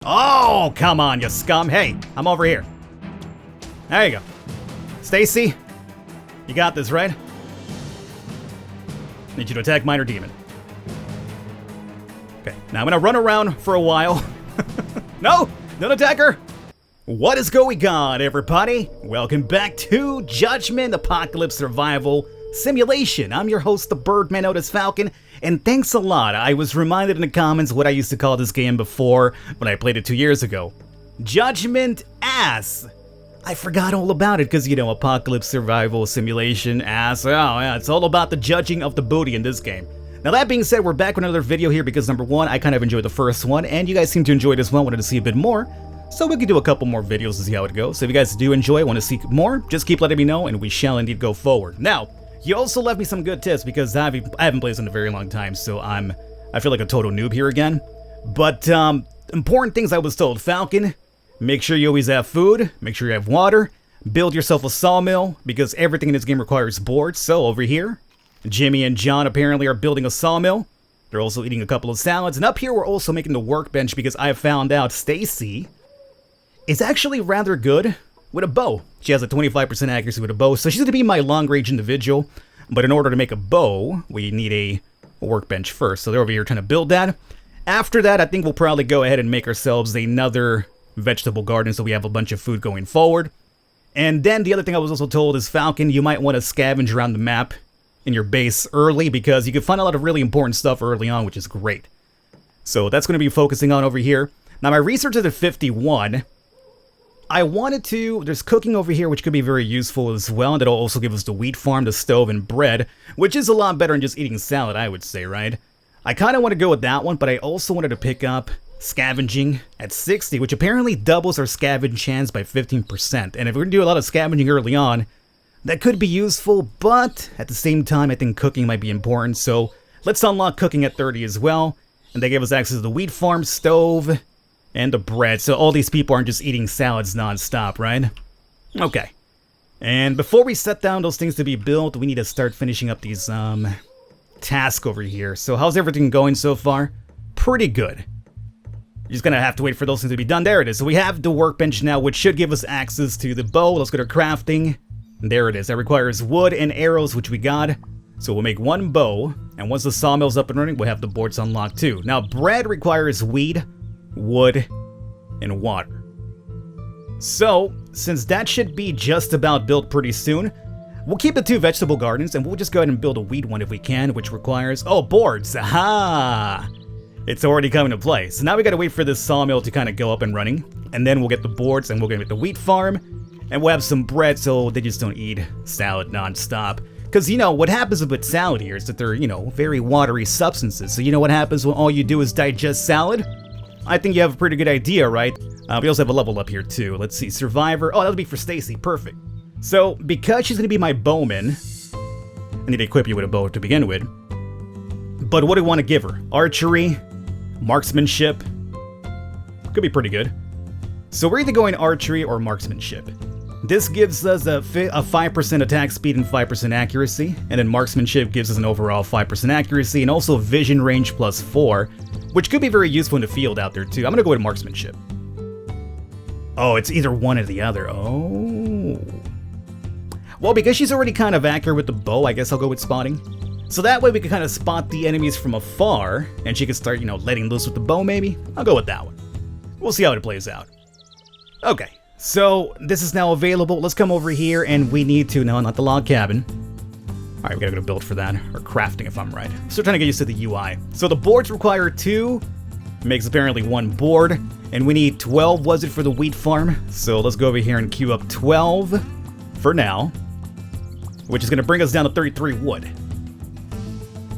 Oh, come on, you scum. Hey, I'm over here. There you go. Stacy, you got this, right? Need you to attack Minor Demon. Okay, now I'm gonna run around for a while. No, don't attack her. What is going on, everybody? Welcome back to Judgment Apocalypse Survival Simulation. I'm your host, the Birdman known as Falcon, and thanks a lot. I was reminded in the comments what I used to call this game before when I played it 2 years ago. Judgment Ass. I forgot all about it because, you know, Apocalypse Survival Simulation Ass. Oh, yeah, it's all about the judging of the booty in this game. Now that being said, we're back with another video here because number one, I kind of enjoyed the first one, and you guys seem to enjoy this one, wanted to see a bit more. So we could do a couple more videos to see how it goes. So if you guys do enjoy, want to see more, just keep letting me know and we shall indeed go forward. Now, you also left me some good tips because I haven't played this in a very long time, so I feel like a total noob here again. But important things I was told. Falcon, make sure you always have food, make sure you have water, build yourself a sawmill because everything in this game requires boards. So over here, Jimmy and John apparently are building a sawmill. They're also eating a couple of salads. And up here we're also making the workbench because I have found out Stacy is actually rather good with a bow. She has a 25% accuracy with a bow, so she's going to be my long-range individual. But in order to make a bow, we need a workbench first. So they're over here trying to build that. After that, I think we'll probably go ahead and make ourselves another vegetable garden so we have a bunch of food going forward. And then the other thing I was also told is, Falcon, you might want to scavenge around the map in your base early because you can find a lot of really important stuff early on, which is great. So that's going to be focusing on over here. Now my research is at 51. I wanted to, there's cooking over here which could be very useful as well, and that'll also give us the wheat farm, the stove, and bread, which is a lot better than just eating salad, I would say, right? I kind of want to go with that one, but I also wanted to pick up scavenging at 60, which apparently doubles our scavenge chance by 15%, and if we're going to do a lot of scavenging early on, that could be useful, but at the same time, I think cooking might be important, so let's unlock cooking at 30 as well, and they gave us access to the wheat farm, stove, and the bread, so all these people aren't just eating salads non-stop, right? Okay. And before we set down those things to be built, we need to start finishing up these, tasks over here. So how's everything going so far? Pretty good. You're just gonna have to wait for those things to be done. There it is. So we have the workbench now, which should give us access to the bow. Let's go to crafting. There it is. That requires wood and arrows, which we got. So we'll make one bow, and once the sawmill's up and running, we'll have the boards unlocked too. Now, bread requires wheat, wood, and water. So, since that should be just about built pretty soon, we'll keep the 2 vegetable gardens and we'll just go ahead and build a wheat one if we can, which requires, oh, boards, aha! It's already coming to play. So now we gotta wait for this sawmill to kind of go up and running, and then we'll get the boards and we'll get the wheat farm, and we'll have some bread so they just don't eat salad non-stop. Because, you know, what happens with salad here is that they're, you know, very watery substances. So you know what happens when all you do is digest salad? I think you have a pretty good idea, right? We also have a level up here too. Let's see, Survivor. Oh, that'll be for Stacy. Perfect. So, because she's going to be my bowman, I need to equip you with a bow to begin with. But what do we want to give her? Archery, marksmanship. Could be pretty good. So we're either going archery or marksmanship. This gives us a 5% attack speed and 5% accuracy, and then marksmanship gives us an overall 5% accuracy and also vision range plus 4, which could be very useful in the field out there too. I'm gonna go with marksmanship. Oh, it's either one or the other. Oh. Well, because she's already kind of accurate with the bow, I guess I'll go with spotting. So that way we can kind of spot the enemies from afar, and she can start, you know, letting loose with the bow maybe. I'll go with that one. We'll see how it plays out. Okay. So, this is now available. Let's come over here, and we need to... No, not the log cabin. Alright, we gotta go to build for that. Or crafting, if I'm right. Still trying to get used to the UI. So, the boards require 2. Makes apparently 1 board. And we need 12, was it, for the wheat farm? So, let's go over here and queue up 12 for now. Which is gonna bring us down to 33 wood.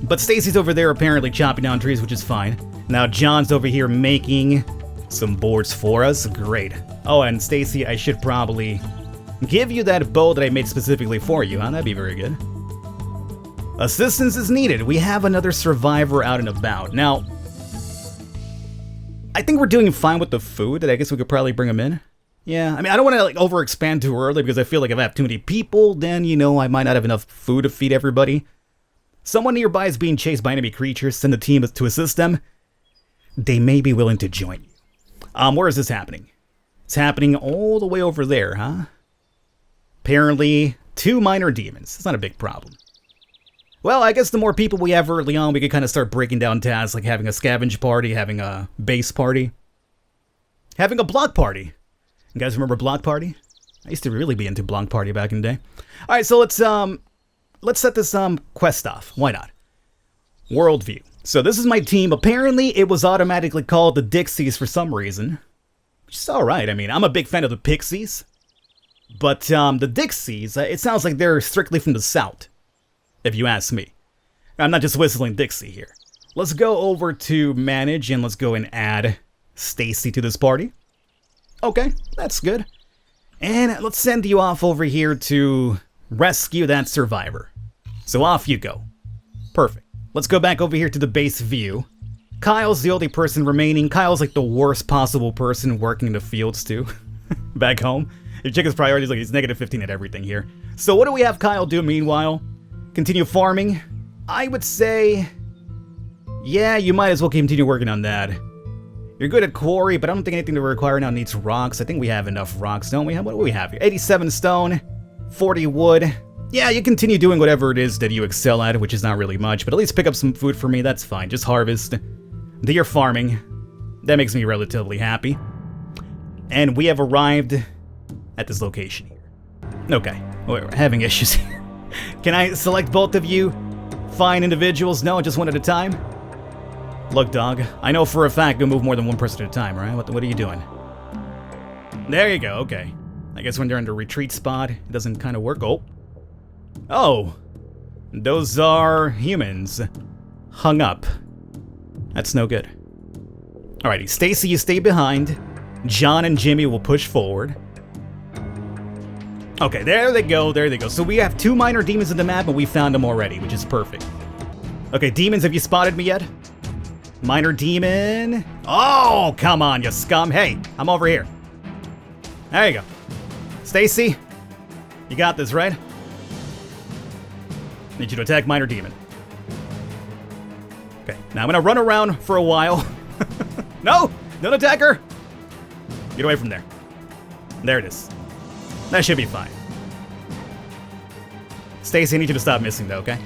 But Stacy's over there apparently chopping down trees, which is fine. Now, John's over here making some boards for us. Great. Oh, and Stacy, I should probably give you that bow that I made specifically for you, huh? That'd be very good. Assistance is needed. We have another survivor out and about. Now, I think we're doing fine with the food, that I guess we could probably bring him in. Yeah, I mean, I don't want to like overexpand too early because I feel like if I have too many people, then, you know, I might not have enough food to feed everybody. Someone nearby is being chased by enemy creatures. Send a team to assist them. They may be willing to join you. Where is this happening? It's happening all the way over there, huh? Apparently, 2 minor demons. It's not a big problem. Well, I guess the more people we have early on, we could kind of start breaking down tasks, like having a scavenge party, having a base party, having a block party. You guys remember block party? I used to really be into block party back in the day. All right, so let's set this quest off. Why not? Worldview. So this is my team. Apparently, it was automatically called the Dixies for some reason. Which is all right. I mean, I'm a big fan of the Pixies. But the Dixies, it sounds like they're strictly from the South, if you ask me. I'm not just whistling Dixie here. Let's go over to manage and let's go and add Stacy to this party. Okay, that's good. And let's send you off over here to rescue that survivor. So off you go. Perfect. Let's go back over here to the base view. Kyle's the only person remaining. Kyle's like the worst possible person working in the fields too. Back home. If you check his priorities, like he's negative 15 at everything here. So what do we have Kyle do meanwhile? Continue farming? I would say, yeah, you might as well continue working on that. You're good at quarry, but I don't think anything that we require now needs rocks. I think we have enough rocks, don't we? What do we have here? 87 stone, 40 wood. Yeah, you continue doing whatever it is that you excel at, which is not really much, but at least pick up some food for me, that's fine. Just harvest. Do your farming. That makes me relatively happy. And we have arrived at this location here. Okay, we're having issues here. Can I select both of you? Fine individuals? No, just one at a time? Look, dog, I know for a fact you'll move more than one person at a time, right? What are you doing? There you go, okay. I guess when they're in the retreat spot, it doesn't kind of work. Oh, those are humans. Hung up. That's no good. Alrighty, Stacy, you stay behind. John and Jimmy will push forward. Okay, there they go, there they go. So we have 2 minor demons in the map, and we found them already, which is perfect. Okay, demons, have you spotted me yet? Minor demon. Oh, come on, you scum. Hey, I'm over here. There you go. Stacy, you got this, right? Need you to attack minor demon. Okay, now I'm gonna run around for a while. No, don't attack her. Get away from there. There it is. That should be fine. Stacy, I need you to stop missing though, okay?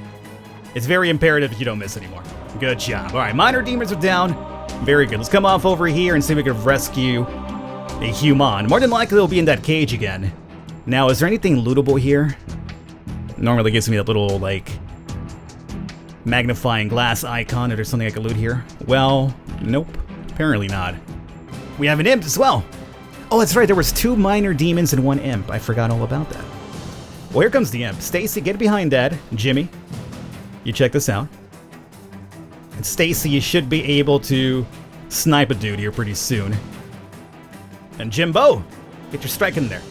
It's very imperative that you don't miss anymore. Good job. Alright, minor demons are down. Very good. Let's come off over here and see if we can rescue a human. More than likely they'll be in that cage again. Now, is there anything lootable here? Normally gives me that little, like, magnifying glass icon. If there's something I can loot here. Well, nope. Apparently not. We have an imp as well. Oh, that's right. There was 2 minor demons and 1 imp. I forgot all about that. Well, here comes the imp. Stacy, get behind that. Jimmy, you check this out. And Stacy, you should be able to snipe a dude here pretty soon. And Jimbo, get your strike in there.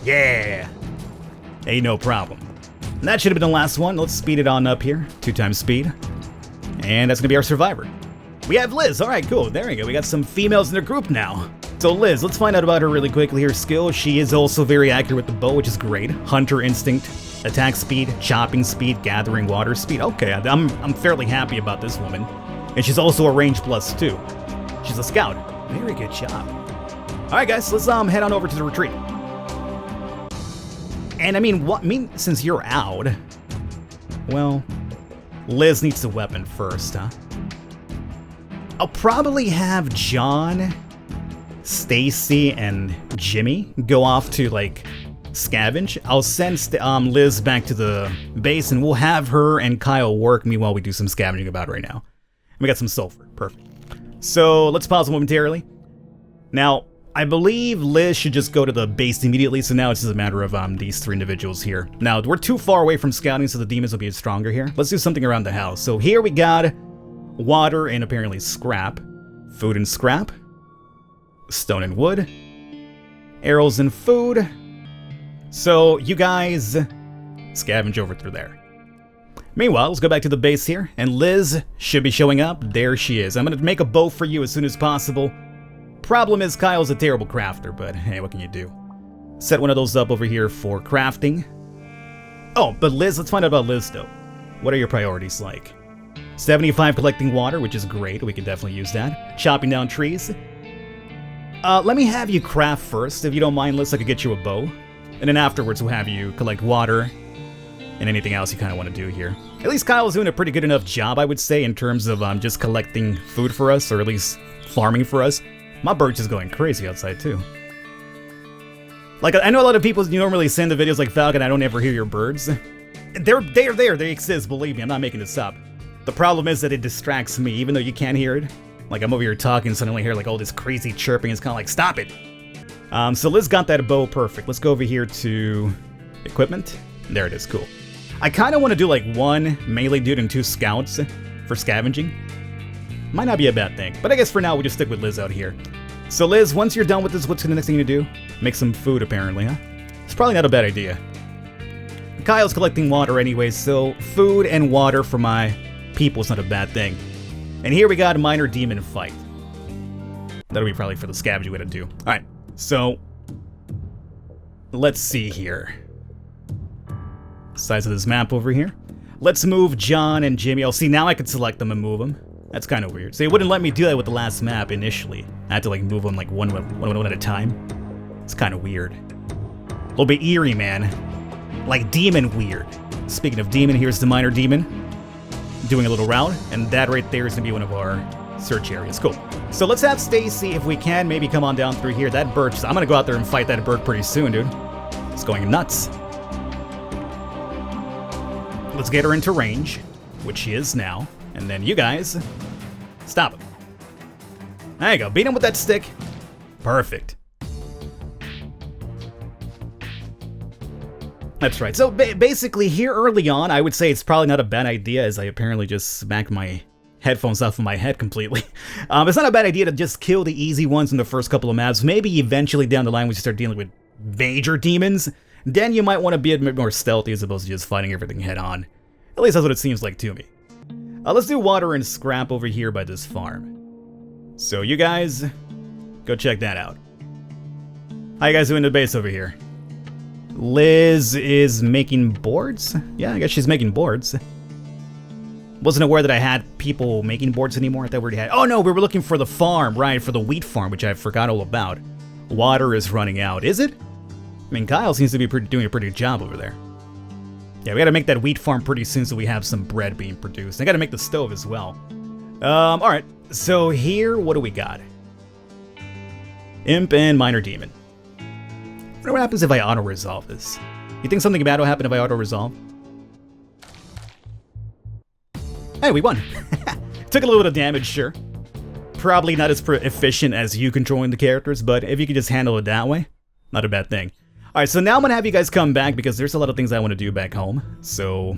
Yeah. Ain't no problem. And that should have been the last one. Let's speed it on up here. 2 times speed. And that's going to be our survivor. We have Liz. All right, cool. There we go. We got some females in the group now. So Liz, let's find out about her really quickly. Her skill, she is also very accurate with the bow, which is great. Hunter instinct, attack speed, chopping speed, gathering water speed. Okay, I'm fairly happy about this woman. And she's also a range plus 2. She's a scout. Very good job. All right, guys, let's head on over to the retreat. And I mean, since you're out, well, Liz needs the weapon first, huh? I'll probably have John, Stacy, and Jimmy go off to, like, scavenge. I'll send Liz back to the base, and we'll have her and Kyle work me while we do some scavenging about right now. We got some sulfur. Perfect. So let's pause momentarily. Now, I believe Liz should just go to the base immediately, so now it's just a matter of these 3 individuals here. Now, we're too far away from scouting, so the demons will be stronger here. Let's do something around the house. So here we got water and apparently scrap. Food and scrap. Stone and wood. Arrows and food. So you guys scavenge over through there. Meanwhile, let's go back to the base here, and Liz should be showing up. There she is. I'm going to make a bow for you as soon as possible. Problem is, Kyle's a terrible crafter, but hey, what can you do? Set one of those up over here for crafting. Oh, but Liz, let's find out about Liz, though. What are your priorities like? 75 collecting water, which is great. We can definitely use that. Chopping down trees. Let me have you craft first, if you don't mind, Liz. I could get you a bow. And then afterwards we'll have you collect water and anything else you kind of want to do here. At least Kyle's doing a pretty good enough job, I would say, in terms of just collecting food for us, or at least farming for us. My bird's just going crazy outside, too. Like, I know a lot of people normally send the videos like, Falcon, I don't ever hear your birds. They're there, they exist, believe me, I'm not making this up. The problem is that it distracts me, even though you can't hear it. Like, I'm over here talking, suddenly hear like all this crazy chirping, it's kind of like, stop it! So Liz got that bow perfect. Let's go over here to equipment. There it is, cool. I kind of want to do like 1 melee dude and 2 scouts for scavenging. Might not be a bad thing, but I guess for now we'll just stick with Liz out here. So Liz, once you're done with this, what's the next thing to do? Make some food, apparently, huh? It's probably not a bad idea. Kyle's collecting water anyway, so food and water for my people is not a bad thing. And here we got a minor demon fight. That'll be probably for the scavenging way to do. Alright, so let's see here. Size of this map over here. Let's move John and Jimmy. Oh, see, now I can select them and move them. That's kind of weird. See, it wouldn't let me do that with the last map initially. I had to like move them like one at a time. It's kind of weird. A little bit eerie, man. Like demon weird. Speaking of demon, here's the minor demon. Doing a little route, and that right there is gonna be one of our search areas. Cool. So let's have Stacy, if we can, maybe come on down through here. That bird, I'm gonna go out there and fight that bird pretty soon, dude. It's going nuts. Let's get her into range, which she is now. And then you guys, stop him. There you go, beat him with that stick. Perfect. That's right. So basically here early on, I would say it's probably not a bad idea, as I apparently just smacked my headphones off of my head completely. It's not a bad idea to just kill the easy ones in the first couple of maps. Maybe eventually down the line when you start dealing with major demons, then you might want to be a bit more stealthy as opposed to just fighting everything head on. At least that's what it seems like to me. Let's do water and scrap over here by this farm. So you guys, go check that out. How you guys doing the base over here? Liz is making boards? Yeah, I guess she's making boards. Wasn't aware that I had people making boards anymore. I thought we already had... Oh no, we were looking for the farm, right, for the wheat farm, which I forgot all about. Water is running out. Is it? I mean, Kyle seems to be doing a pretty good job over there. Yeah, we gotta make that wheat farm pretty soon so we have some bread being produced. I gotta make the stove as well. Alright. So here, what do we got? Imp and minor demon. I wonder what happens if I auto-resolve this. You think something bad will happen if I auto-resolve? Hey, we won! Took a little bit of damage, sure. Probably not as efficient as you controlling the characters, but if you could just handle it that way, not a bad thing. Alright, so now I'm gonna have you guys come back because there's a lot of things I want to do back home. So,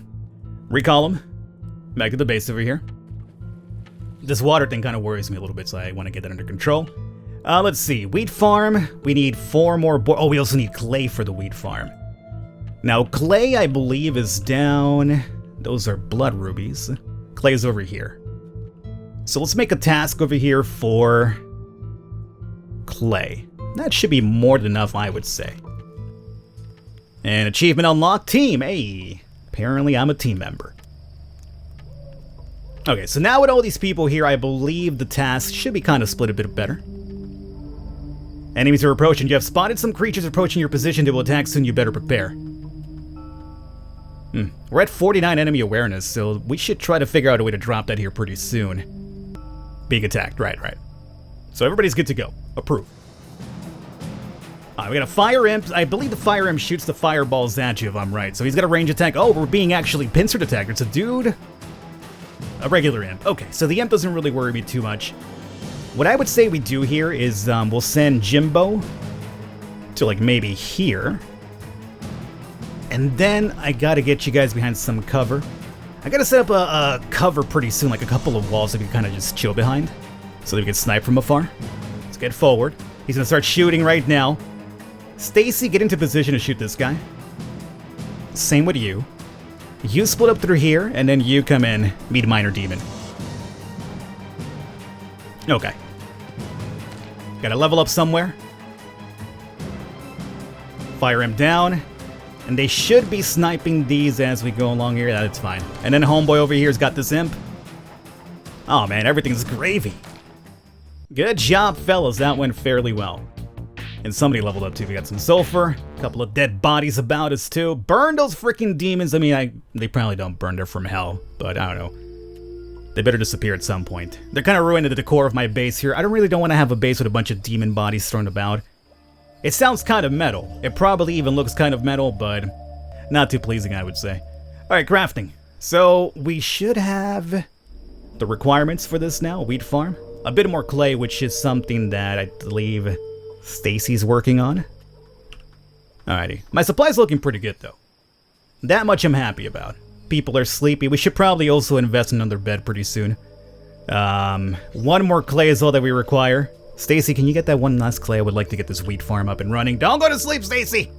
recall them. Back to the base over here. This water thing kind of worries me a little bit, so I want to get that under control. Let's see. Wheat farm. We need 4 more Oh, we also need clay for the wheat farm. Now, clay, I believe, is down... Those are blood rubies. Clay is over here. So let's make a task over here for... clay. That should be more than enough, I would say. And achievement unlocked, team. Hey, apparently I'm a team member. Okay, so now with all these people here, I believe the task should be kind of split a bit better. Enemies are approaching. You have spotted some creatures approaching your position. They will attack soon. You better prepare. We're at 49 enemy awareness, so we should try to figure out a way to drop that here pretty soon. Being attacked, right. So everybody's good to go. Approve. We got a fire imp. I believe the fire imp shoots the fireballs at you, if I'm right. So he's got a range attack. Oh, we're being actually pincered attacked. It's a dude. A regular imp. Okay, so the imp doesn't really worry me too much. What I would say we do here is we'll send Jimbo to like maybe here. And then I gotta get you guys behind some cover. I gotta set up a cover pretty soon, like a couple of walls that we can kind of just chill behind. So that we can snipe from afar. Let's get forward. He's gonna start shooting right now. Stacy, get into position to shoot this guy. Same with you. You split up through here, and then you come in, meet minor demon. Okay. Gotta level up somewhere. Fire him down. And they should be sniping these as we go along here. That's fine. And then homeboy over here's got this imp. Oh man, everything's gravy. Good job, fellas. That went fairly well. And somebody leveled up too. We got some sulfur, a couple of dead bodies about us too. Burn those freaking demons. I mean, they probably don't burn. They're from hell, but I don't know. They better disappear at some point. They're kind of ruining the decor of my base here. I don't want to have a base with a bunch of demon bodies thrown about. It sounds kind of metal. It probably even looks kind of metal, but not too pleasing, I would say. All right, crafting. So we should have the requirements for this now. Wheat farm. A bit more clay, which is something that I believe Stacy's working on. Alrighty. My supply's looking pretty good, though. That much I'm happy about. People are sleepy. We should probably also invest in another bed pretty soon. One more clay is all that we require. Stacy, can you get that one last clay? I would like to get this wheat farm up and running. Don't go to sleep, Stacy!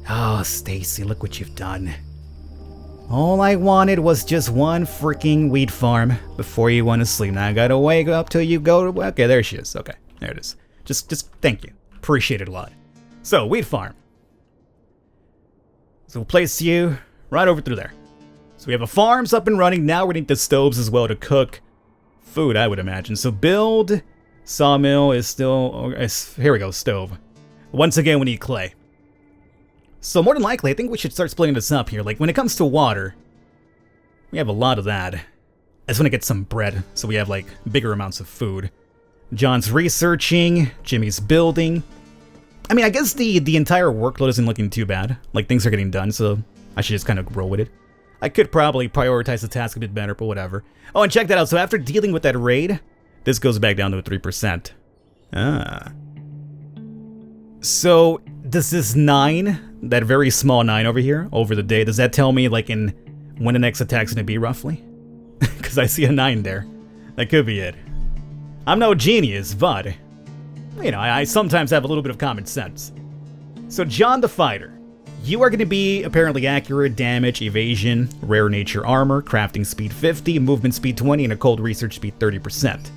Oh, Stacy, look what you've done. All I wanted was just one freaking wheat farm before you went to sleep. Now I gotta wake up till you go to... Okay, there she is. Okay, there it is. Just thank you. Appreciate it a lot. So, wheat farm. So we'll place you right over through there. So we have a farms up and running. Now we need the stoves as well to cook food, I would imagine. So build, sawmill is still... here we go, stove. Once again, we need clay. So more than likely, I think we should start splitting this up here. Like when it comes to water, we have a lot of that. I just want to get some bread so we have like bigger amounts of food. John's researching, Jimmy's building. I mean, I guess the entire workload isn't looking too bad. Like, things are getting done, so I should just kind of roll with it. I could probably prioritize the task a bit better, but whatever. Oh, and check that out. So after dealing with that raid, this goes back down to a 3%. Ah. So, does this 9, that very small 9 over here, over the day, does that tell me, like, in when the next attack's gonna be, roughly? Because I see a 9 there. That could be it. I'm no genius, but, you know, I sometimes have a little bit of common sense. So, John the Fighter. You are going to be apparently accurate, damage, evasion, rare nature armor, crafting speed 50, movement speed 20, and a cold research speed 30%.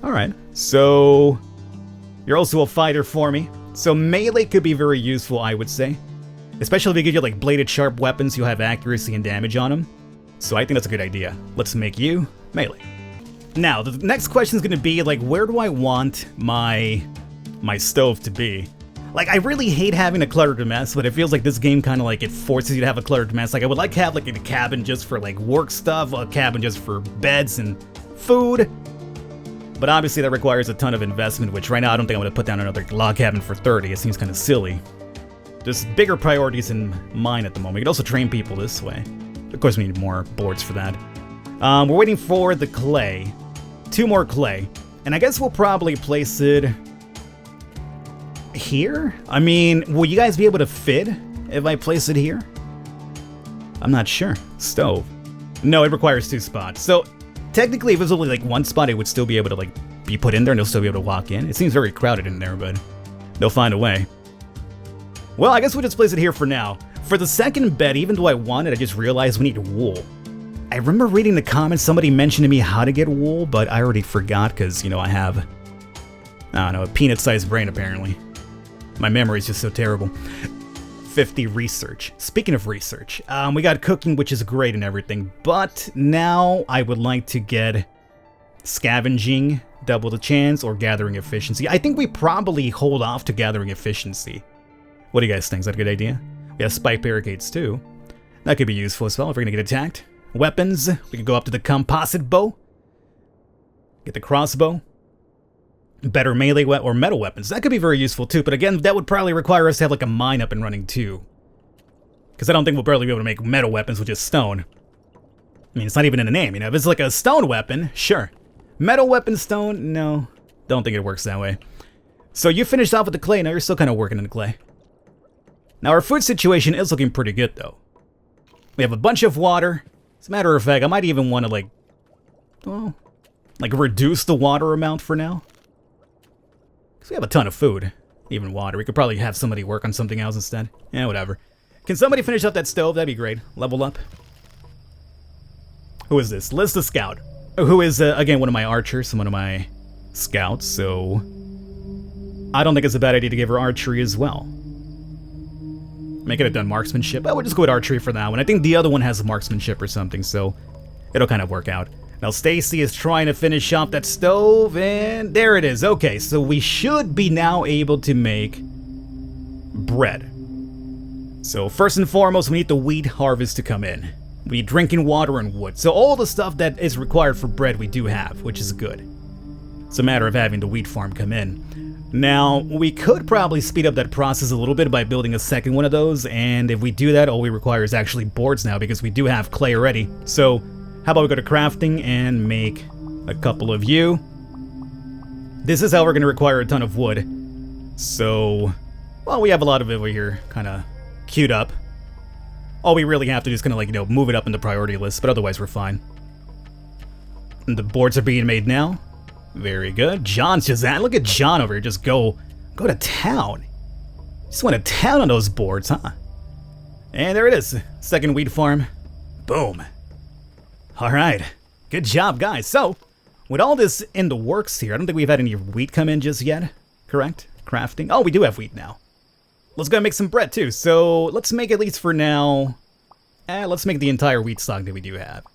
Alright, so you're also a fighter for me. So melee could be very useful, I would say. Especially if they give you like bladed sharp weapons, you'll have accuracy and damage on them. So I think that's a good idea. Let's make you melee. Now, the next question is going to be like, where do I want my stove to be? Like, I really hate having a cluttered mess, but it feels like this game kind of like it forces you to have a cluttered mess. Like, I would like to have like a cabin just for like work stuff, a cabin just for beds and food. But obviously that requires a ton of investment, which right now I don't think I'm going to put down another log cabin for 30. It seems kind of silly. There's bigger priorities in mind at the moment. We could also train people this way. Of course, we need more boards for that. We're waiting for the clay. 2 more clay. And I guess we'll probably place it here? I mean, will you guys be able to fit if I place it here? I'm not sure. Stove. No, it requires 2 spots. So, technically, if it was only like 1 spot, it would still be able to like be put in there and they'll still be able to walk in. It seems very crowded in there, but they'll find a way. Well, I guess we'll just place it here for now. For the second bed, even though I want it, I just realized we need wool. I remember reading the comments, somebody mentioned to me how to get wool, but I already forgot because, you know, I have, I don't know, a peanut-sized brain apparently. My memory is just so terrible. 50 research. Speaking of research, we got cooking, which is great and everything, but now I would like to get scavenging, double the chance, or gathering efficiency. I think we probably hold off to gathering efficiency. What do you guys think? Is that a good idea? We have spike barricades too. That could be useful as well if we're gonna get attacked. Weapons, we could go up to the composite bow. Get the crossbow. Better melee or metal weapons. That could be very useful too, but again, that would probably require us to have like a mine up and running too. Because I don't think we'll barely be able to make metal weapons with just stone. I mean, it's not even in the name, you know? If it's like a stone weapon, sure. Metal weapon, stone, no. Don't think it works that way. So you finished off with the clay, now you're still kind of working in the clay. Now our food situation is looking pretty good though. We have a bunch of water. As a matter of fact, I might even want to like, well, like reduce the water amount for now. Because we have a ton of food, even water. We could probably have somebody work on something else instead. Yeah, whatever. Can somebody finish up that stove? That'd be great. Level up. Who is this? Liz the Scout. Who is, again, one of my archers and one of my scouts, so I don't think it's a bad idea to give her archery as well. Make it a done marksmanship. I would just go with archery for that one. I think the other one has marksmanship or something, so it'll kind of work out. Now Stacy is trying to finish off that stove, and there it is. Okay, so we should be now able to make bread. So first and foremost, we need the wheat harvest to come in. We need drinking water and wood. So all the stuff that is required for bread we do have, which is good. It's a matter of having the wheat farm come in. Now, we could probably speed up that process a little bit by building a second one of those, and if we do that, all we require is actually boards now because we do have clay already. So, how about we go to crafting and make a couple of you? This is how we're going to require a ton of wood. So, well, we have a lot of it over here kind of queued up. All we really have to do is kind of like, move it up in the priority list, but otherwise we're fine. And the boards are being made now. Very good. John's just at. Look at John over here. Just go to town. Just went to town on those boards, huh? And there it is. Second wheat farm. Boom. All right. Good job, guys. So, with all this in the works here, I don't think we've had any wheat come in just yet. Correct? Crafting. Oh, we do have wheat now. Let's go make some bread, too. So, let's make at least for now. Let's make the entire wheat stock that we do have.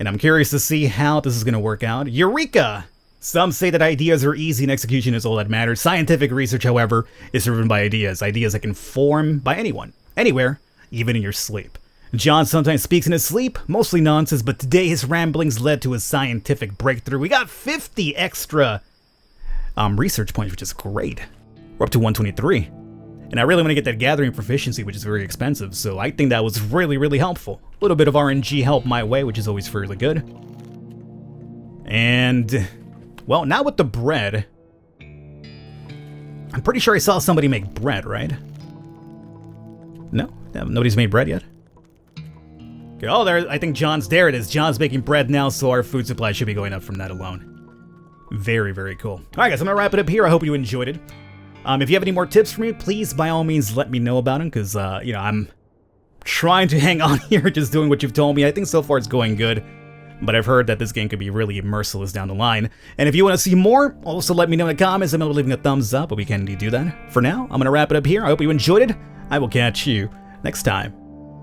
And I'm curious to see how this is going to work out. Eureka! Some say that ideas are easy and execution is all that matters. Scientific research, however, is driven by ideas. Ideas that can form by anyone, anywhere, even in your sleep. John sometimes speaks in his sleep, mostly nonsense, but today his ramblings led to a scientific breakthrough. We got 50 extra research points, which is great. We're up to 123. And I really want to get that gathering proficiency, which is very expensive, so I think that was really, really helpful. A little bit of RNG help my way, which is always fairly good. And, well, now with the bread, I'm pretty sure I saw somebody make bread, right? No? Nobody's made bread yet? Okay, oh, there, I think there it is. John's making bread now, so our food supply should be going up from that alone. Very, very cool. Alright guys, I'm gonna wrap it up here. I hope you enjoyed it. If you have any more tips for me, please, by all means, let me know about them, because, I'm trying to hang on here, just doing what you've told me. I think so far it's going good, but I've heard that this game could be really merciless down the line. And if you want to see more, also let me know in the comments. I'm leaving a thumbs up, but we can do that. For now, I'm going to wrap it up here. I hope you enjoyed it. I will catch you next time.